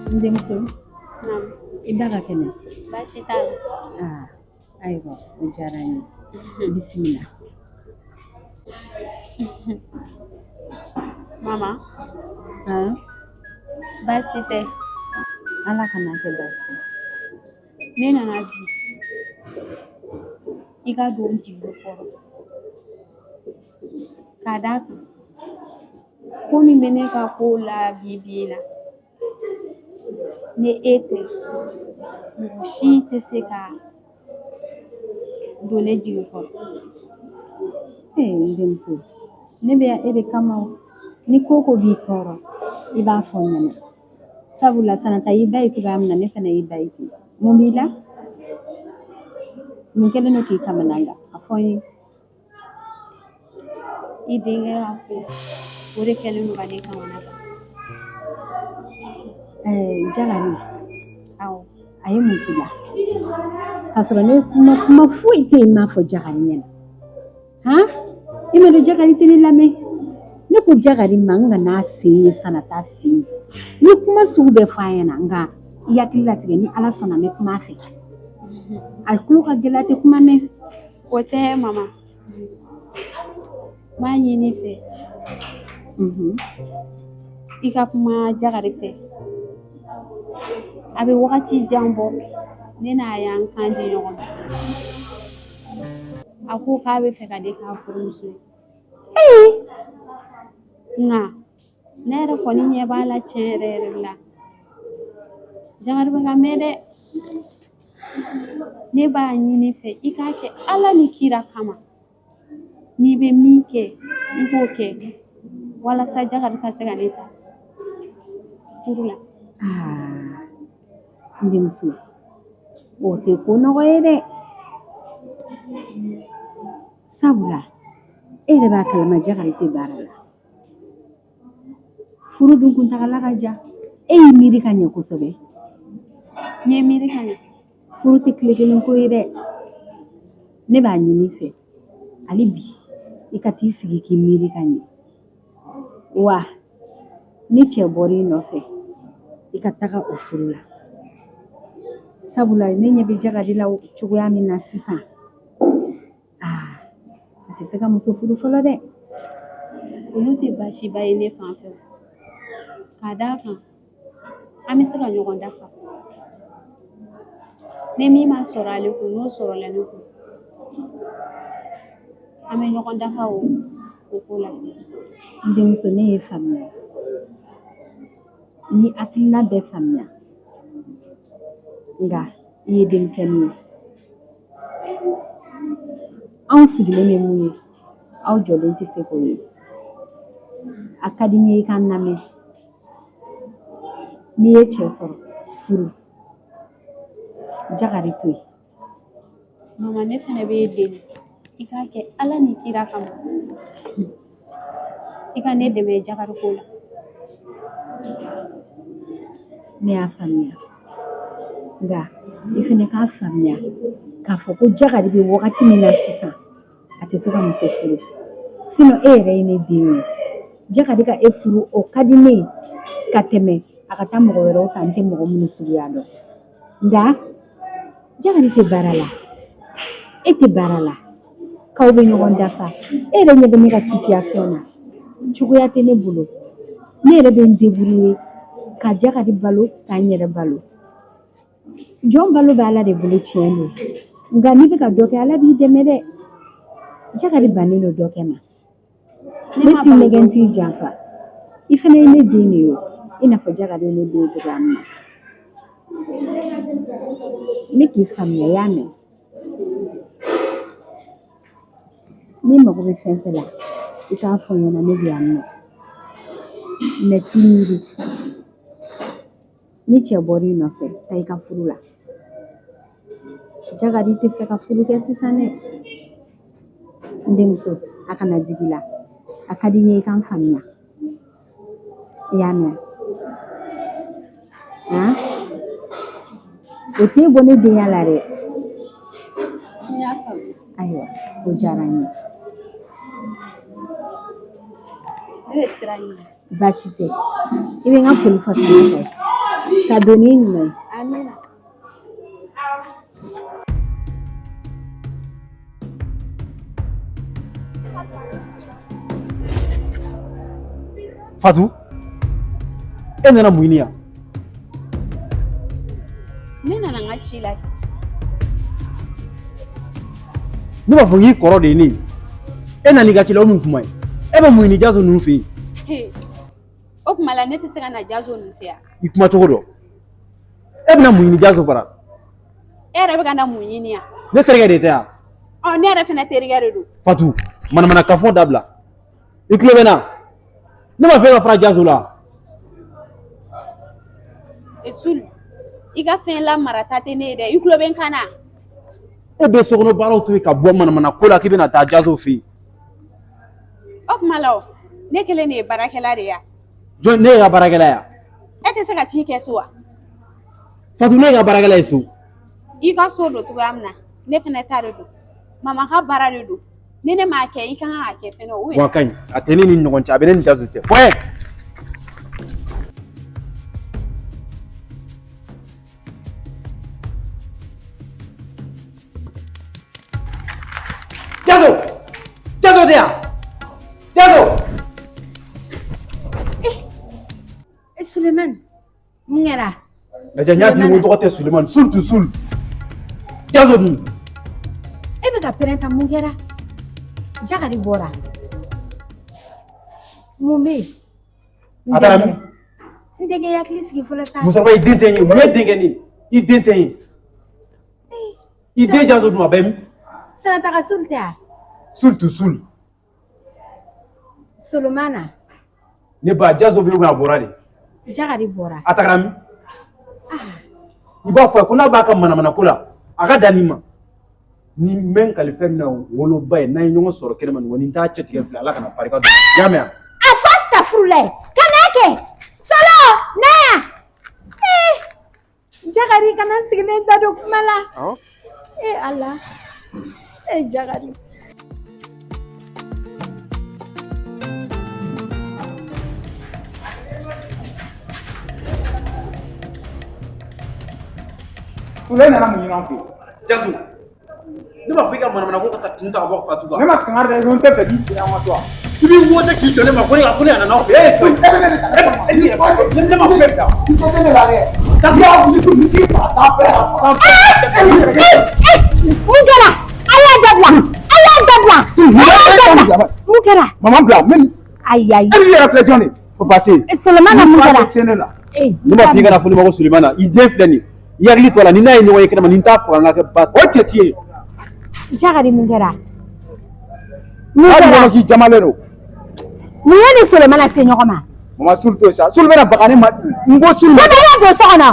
Ndemso, Naam. idaga kene. Baasi t'a la. Ayiwa, o diyara n ye. Bisimila. Mama, baasi tɛ. Ala kana kɛ baasi. Ne nana bi. I ka don jigi kɔrɔ. K'a d'a kan. Ko min bɛ ne ka ko la bi la. Ni e tɛ, mɔgɔ si tɛ se ka don ne jigi kɔrɔ. Ndemso, ne bɛ yan e de kama o. Ni ko b'i tɔɔrɔ, i b'a fɔ n ɲɛna. Sabula sanata y'i da ye cogoya min na, ne fana y'i da ye ten. Mun b'i la? Mun kɛlen don k'i kamananga? A fɔ n ye. I denkɛ ka ko, o de kɛlen don ka ne kamanagan. Jalali, Awɔ. a ye mun k'i la? K'a sɔrɔ ne kuma foyi tɛ yen m'a fɔ Jakari ɲɛna. I m'a dɔn Jakari tɛ ne lamɛn. Ne ko Jakari ma n kana se ye sanata fɛ yen. Ni kuma sugu bɛɛ fɔ a ɲɛna, nka i hakili latigɛ ni Ala sɔnna n bɛ kuma a fɛ. A tulo ka gɛlɛn a tɛ kuma mɛn. O tɛ mama. N b'a ɲini fɛ. I ka kuma Jakari fɛ. A bɛ wagati jan bɔ. Ne n'a y'an kan di ɲɔgɔn ma. A ko k'a bɛ fɛ ka ne k'a furumuso ye. Nka ne yɛrɛ kɔni ɲɛ b'a la tiɲɛ yɛrɛ la. Jakari bɛ ka mɛn dɛ. Ne b'a ɲini fɛ i k'a kɛ Ala ni kira kama. N'i bɛ min kɛ i k'o kɛ walasa Jakari ka se ka ne ta furu la. Ndemso, o tɛ ko nɔgɔ ye dɛ. Sabula e yɛrɛ b'a kalama Jakari tɛ baara la. Furu dun kuntagala ka jan. E y'i miiri ka ɲɛ kosɛbɛ. N ye miiri ka ɲɛ. Furu tɛ tile kelen ko ye dɛ. Ne b'a ɲini fɛ hali bi i ka t'i sigi k'i miiri ka ɲɛ. Wa ni cɛ bɔr'i nɔfɛ i ka taga o furu la. Sabula ne ɲɛ bɛ Jakari la cogoya min na sisan. A tɛ se ka muso furu fɔlɔ dɛ. Olu tɛ baasiba ye ne fan fɛ. K'a d'a kan an bɛ se ka ɲɔgɔn dafa. Ni min ma sɔrɔ ale kun n'o sɔrɔla ne kun. An bɛ ɲɔgɔn dafa o ko la. Denmuso ne ye faamuya. Ni hakilina bɛɛ faamuya. Nka i ye denmisɛnnin ye. Anw sigilen bɛ mun ye, aw jɔlen tɛ se k'o ye. A ka di n ye i ka n lamɛn. N'i ye cɛ sɔrɔ furu. Jakari to yen. Mama ne fana b'e deli. I k'a kɛ Ala ni kira kama. I ka ne dɛmɛ Jakari ko la. Ne y'a faamuya. Nka i fana k'a faamuya k'a fɔ ko Jakari bɛ wagati min na sisan a tɛ se ka muso furu. Sinon e yɛrɛ ye ne den ye. Jakari ka e furu o ka di ne ye ka tɛmɛ a ka taa mɔgɔ wɛrɛw ta n tɛ mɔgɔ minnu suguya dɔn. Nka Jakari tɛ baara la. E tɛ baara la. K'aw bɛ ɲɔgɔn dafa. E yɛrɛ ɲɛ bɛ ne ka situation na. Cogoya tɛ ne bolo. Ne yɛrɛ bɛ n débrouiller ka Jakari balo ka n yɛrɛ balo. Jɔn balo bɛ Ala de bolo tiɲɛ don. Nka n'i bɛ ka dɔ kɛ Ala b'i dɛmɛ dɛ. Jakari bannen don dɔ kɛ ma. Ne t'i nɛgɛn n t'i janfa. I fana ye ne den de ye o. I n'a fɔ Jakari ye ne den ye cogoya min na. Ne k'i faamuya i y'a mɛn. N'i mago bɛ fɛn fɛn la i k'a fɔ n ɲɛna ne bɛ yan nɔ. Mais t'i miiri. Ni cɛ bɔr'i nɔfɛ taa i ka furu la. Jakari tɛ fɛ ka furu kɛ sisan dɛ. N denmuso a kana digi la. A ka di n ye i ka n faamuya. I y'a mɛn. O t'e bɔ ne denya la dɛ. N y'a faamu. Ayiwa o diyara n ye. Ne bɛ siran ɲɛ. Baasi tɛ. I bɛ n ka foli fɔ sanata ye. Ka don ni ɲuman ye. Amina. Fatou, e nana mun ɲini yan? Ne nana n ka ci la. Ne b'a fɔ k'i kɔrɔ de ye ne ye. E nana i ka ci la o mun kuma ye? E bɛ mun ɲini Jazo ninnu fɛ yen? O tuma la ne tɛ se ka na Jazo ninnu fɛ yan. I kuma cogo dɔn. E bɛna mun ɲini Jazo bara? E yɛrɛ bɛ ka na mun ɲini yan? Ne terikɛ de tɛ yan. Ne yɛrɛ fana terikɛ de don. Fatou, manamanakanfɔ dabila. I tulo bɛ n na? Ne m'a fɔ e ka fara Jazo la. Sulu, i ka fɛn la marata tɛ ne ye dɛ. I tulo bɛ n kan na? E bɛ sokɔnɔ baaraw to yen ka bɔ manamanako la k'i bɛna taa Jazo fɛ yen. O tuma la ne kelen de ye baarakɛla de ye yan. Jɔn ne ye ka baarakɛla ye yan? E tɛ se ka ci kɛ so wa? Fatou, ne ye ka baarakɛla ye so. I ka so don cogoya min na ne fana ta de don. Mama ka baara de don. Ni ne m'a kɛ i kan ka kɛ fɛnɛ o ye. Wa ka ɲi, a tɛ ne ni ɲɔgɔn cɛ, a bɛ ne ni Jazo cɛ. Fɔyɛn. Jazo! Jazo tɛ yan! Jazo! Sulemani, mun kɛra? Lajɛ n y'a f'i ye ko tɔgɔ tɛ Sulemani, Sul tu Sul. Jazo dun? E bɛ ka pɛrɛn mun kɛra? Jakari bɔra. Mun bɛ yen? A taara min? N denkɛ i hakili sigi fɔlɔ sa. Musokɔrɔba, i den tɛ n ye, mun ye denkɛ nin ye? I den tɛ n ye. I den Jazo dun a bɛ min? Sanataga Sul tɛ yan? Sul tu Sul. Solomana. Ne ba Jazo bɛ yen a bɔra de. Jakari bɔra. A taara min? I b'a fɔ ko n'a b'a ka manamanako la, a ka dan nin ma. Ni n bɛ n kalifa min na woloba ye, n'an ye ɲɔgɔn sɔrɔ kɛnɛma nin kɔni n t'a cɛ tigɛ filɛ, Ala kana barika don. I y'a mɛn wa? A fɔ ta furu la ye. Ka n'a kɛ. Solo, na yan. Jakari kana sigilen da don kuma la. Ala. Jakari. Sule nana mun ɲini an fɛ yen? Jazo, ne b'a fɔ i ka manamanako ka taa kun ta ka bɔ Fatou kan. Ne ma kangari da i ko n tɛ fɛ k'i sigi an ka to wa? I b'i wote k'i jɔ ne ma ko ne a nana aw fɛ. E to yen. Ne ma fɛn da. I tɛ ne la dɛ. Jazo y'a wuli ko nin t'i fa sanfɛ. Mun kɛra? A y'a dabila. A y'a dabila. Mun kɛra? Maman bila min? Ayi ayi. E b'i yɛrɛ filɛ jɔn de? Faut passer. Solomana mun kɛra? Tiɲɛ ne la. Ne m'a fɔ i kana foli ma ko Sulemana, i den filɛ nin ye. I hakili to a la, ni n'a ye ɲɔgɔn ye kɛnɛma, nin t'a faga n ka kɛ ba. O cɛ t'i ye. Jakari mun kɛra? Mun kɛra? K'i jamalen don. Mun ye ni Solomana se ɲɔgɔn ma? Maman Sul to sa. Sul bɛna baga ne ma. N ko Sul. Ne bɛ y'a don so kɔnɔ.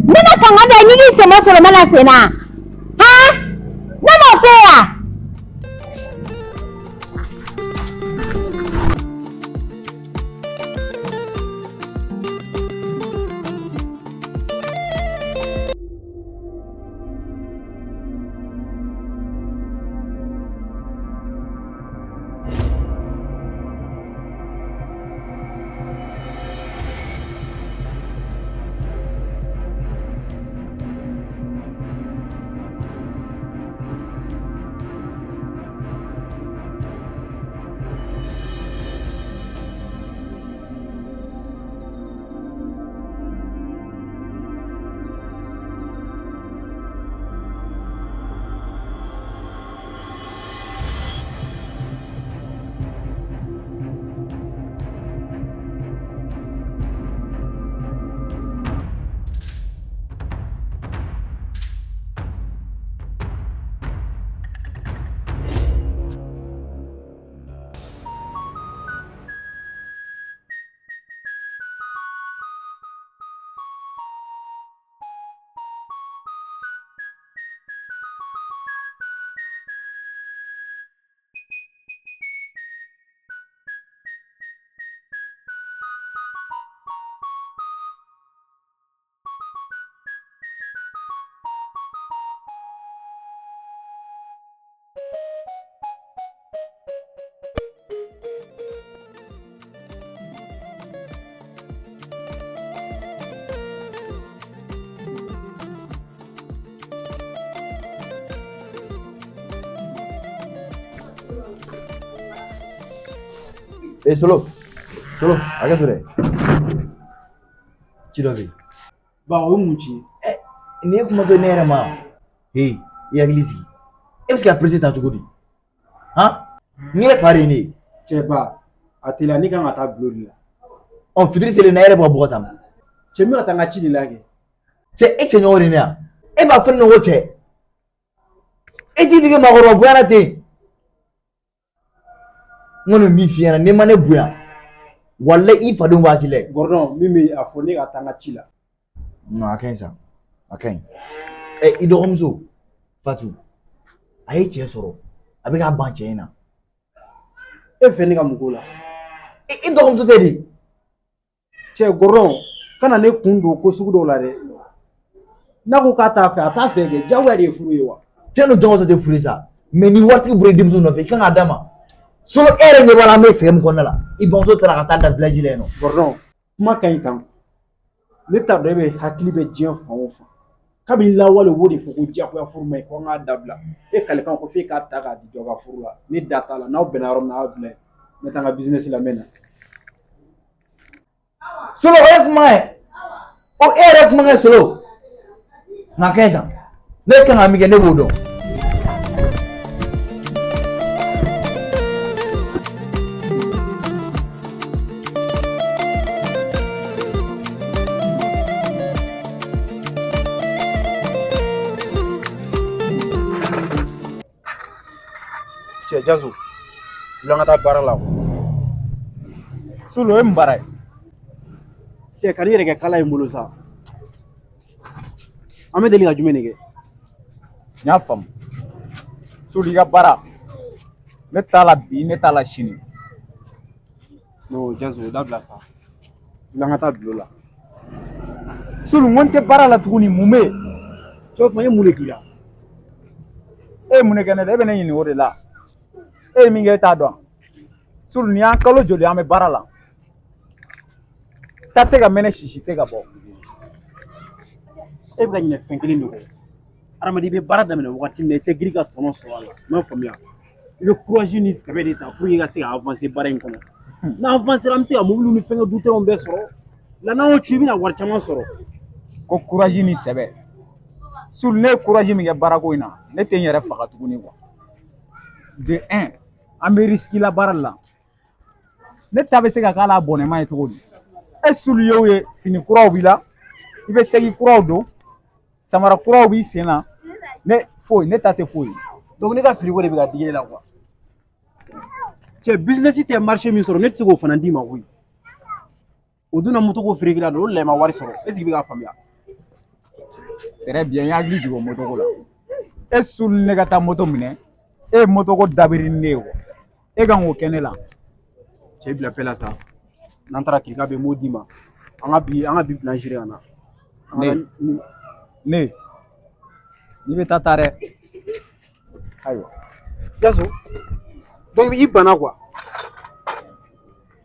Ne ma kanga da ni k'i sɛmɛ Solomana sen na. Ne m'o fɛ yan. Solo. Solo, hakɛ to dɛ. Ci dɔ bɛ yen. Ba o ye mun ci ye? Nin ye kuma dɔ ne yɛrɛ ma. Hey, i hakili sigi. E bɛ se ka presse ta cogo di? Han? Ni ye fa de ye ne ye. Cɛ ba, a teliya ne kan ka taa bulon de la. Ɔ fitiri selen na e yɛrɛ bɛ ka bɔgɔ ta ma. Cɛ n bɛ ka taa n ka ci de la kɛ. Cɛ e cɛ ɲɔgɔn de ne yan. E b'a fɔ ne ko cɛ. E t'i dege maakɔrɔba bonya na ten. N kɔni bɛ min f'i ɲɛna n'i ma ne bonya walahi i fadenw b'a k'i la. Gordon min bɛ a fɔ ne ka taa n ka ci la. Non a ka ɲi sa, a ka ɲi. I dɔgɔmuso Fatu a ye cɛ sɔrɔ a bɛ k'a ban cɛ in na. E fɛ ne ka mun k'o la? I dɔgɔmuso tɛ de. Cɛ Gordon kana ne kun don ko sugu dɔw la dɛ. N'a ko k'a t'a fɛ a t'a fɛ kɛ diyagoya de ye furu ye wa? Cɛ n'o jɔnmuso tɛ furu sa mais ni waritigi bɔra i denmuso nɔfɛ i kan k'a d'a ma. Solo e yɛrɛ ɲɛ b'a la an bɛ sɛgɛn min kɔnɔna la i bamuso taara ka taa da village la yen nɔ. Gordon kuma ka ɲi tan. Ne t'a dɔn e bɛ hakili bɛ diɲɛ fan o fan. Kabini lawale o de fɔ ko diyagoya furu ma ɲi ko an k'a dabila. E kalikan ko f'e k'a ta k'a di dɔ ka furu la. Ne da t'a la n'aw bɛnna yɔrɔ min na aw bila yen. Ne taa n ka business la n bɛ na. Solo o ye kuma ye. O e yɛrɛ kuma kɛ Solo. Nka kɛ tan. Ne kan ka min kɛ ne b'o dɔn. Cɛ Jazo bila n ka taa baara la. Solo ye mun baara ye? Cɛ ka n'i yɛrɛ kɛ kala ye n bolo sa. An bɛ deli ka jumɛn de kɛ? N y'a faamu. Solo i ka baara ne t'a la bi ne t'a la sini. Non Jazo dabila sa. Bila n ka taa bulon la. Solo n ko n tɛ baara la tuguni mun bɛ yen? Cɛ o tuma e mun de k'i la? E ye mun de kɛ ne la? E bɛ ne ɲininka o de la. E ye min kɛ e t'a dɔn. Solo nin y'an kalo joli an bɛ baara la. Ta tɛ ka mɛnɛ sisi tɛ ka bɔ. E bɛ ka ɲinɛ fɛn kelen de kɔ. Adamaden i bɛ baara daminɛ wagati min na i tɛ girin ka tɔnɔ sɔrɔ a la. I m'a faamuya. I bɛ courage ni sɛbɛ de ta pour que i ka se ka avancer baara in kɔnɔ. N'an avancer an bɛ se ka mobili ni fɛngɛ dutɛnw bɛɛ sɔrɔ. La n'an y'o ci i bɛna wari caman sɔrɔ. Ko courage ni sɛbɛ. Solo ne ye courage min kɛ baarako in na ne tɛ n yɛrɛ faga tuguni quoi. De 1 an bɛ risque la baara la. Ne ta bɛ se ka k'a la bɔnɛma ye cogo di? E Solo ye fini kuraw b'i la i bɛ segi kuraw don samara kuraw b'i sen na ne ta tɛ foyi. Donc ne ka frigo de bɛ ka digi e la quoi. Cɛ business tɛ marché min sɔrɔ ne tɛ se k'o fana d'i ma koyi. O donna moto ko feere la o de la i ma wari sɔrɔ. Est-ce que i bɛ k'a faamuya? Très bien n y'hakili jigin o moto ko la. E Solo ne ka taa moto minɛ e ye moto ko dabiri ne ye quoi. E kan k'o kɛ ne la. Cɛ bila paix la sa. N'an taara k'i ka bɛ m'o d'i ma. An ka bi boulangerie ka na. Ne n'i bɛ taa dɛ. Ayiwa. Jazo donc i banna quoi.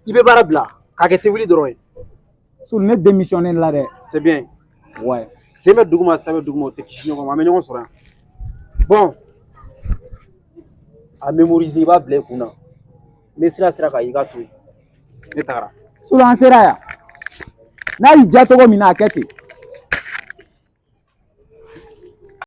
I bɛ baara bila k'a kɛ tebili dɔrɔn ye. Solo ne démissionné la dɛ. C'est bien. Ouais. Sen bɛ dugu ma sen bɛ dugu ma o tɛ kisi ɲɔgɔn ma an bɛ ɲɔgɔn sɔrɔ yan. Bon a mémoriser i b'a bila i kun na. N bɛ sira kan i ka to yen. Ne tagara. Solo an sera yan. N'a y'i diya cogo min na a kɛ ten.